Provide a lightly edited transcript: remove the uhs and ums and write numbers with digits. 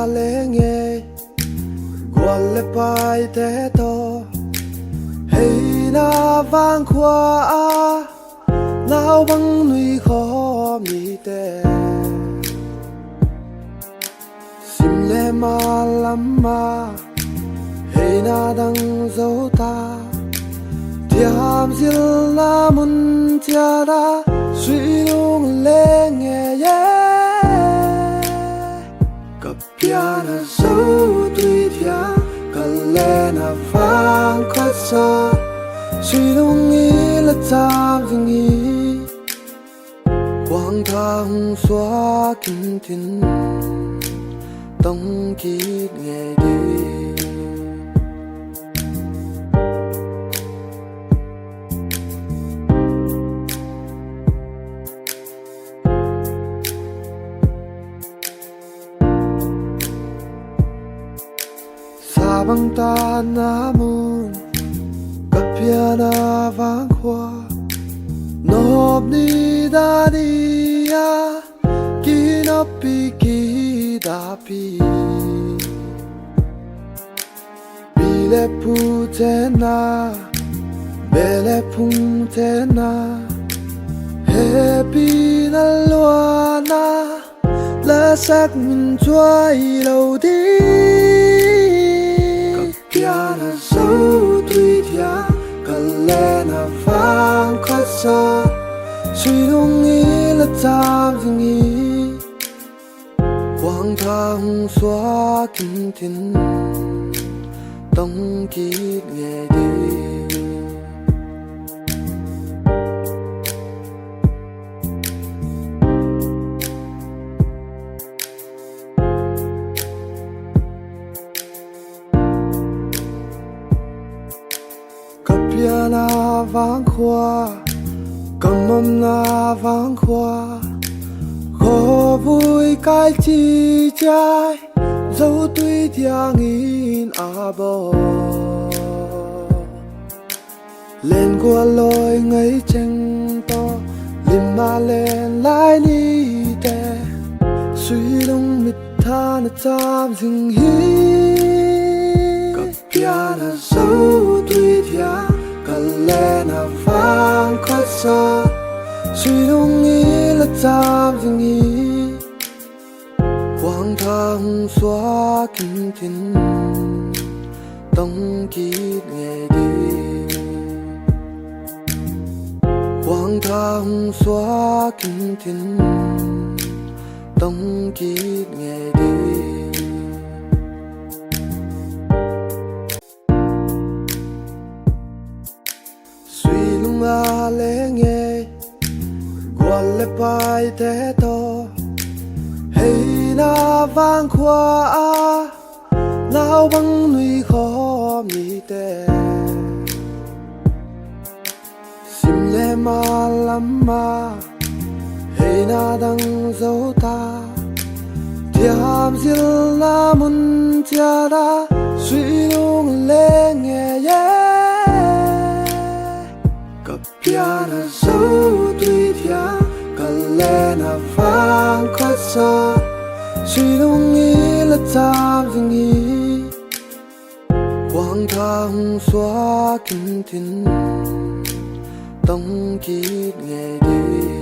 lệ nghe qua lệ bài thế to hay na vang khoa nào băng núi khó mi tê sim lệ ma lắm ma hay na đang dấu ta tiam zil na mun tia da suy lung lệ nghe cặp piano Zoutuithiang Khuangtha vang khót xa suy lung nghĩ là chạm dừng nghĩ quang tha hung xóa kinh thiên tông kít nghe đi sa băng ta na mun cặp piano vang khoa nộp đi da đi ya ki nộp pi ki da pi pi le pu te na be le pung te na he pi na loa na la sắc mình choai lâu đi piano Zoutuithiang Khuangtha vang khót xa suy lung nghĩ là chạm dừng nghĩ quang tha hung xóa kinh thiên tông kít nghe đi piano vang khoa cầm mâm na vang khoa khó vui cái chi trái Zoutuithiang in a bò lên qua lối ngấy tranh to lim ma lên lại ni tè suy lung mít tha na chạm dừng hi cặp piano Zoutuithiang Khuangtha vang khót xa suy lung nghĩ là chạm dừng nghĩ quang tha hung xóa kinh thiên tông kít nghe đi quang tha hung xóa kinh thiên tông kít nghe đi nga lệ nghe qua lệ bài thế to hay na vang khoa nào băng núi khó mi tê sim lệ ma lắm ma hay na đang dấu ta tiam zil na mun tia da suy lung lệ nghe piano Zoutuithiang Khuangtha vang khót xa suy lung nghĩ là chạm dừng nghĩ quang tha hung xóa kinh thiên tông kít nghe đi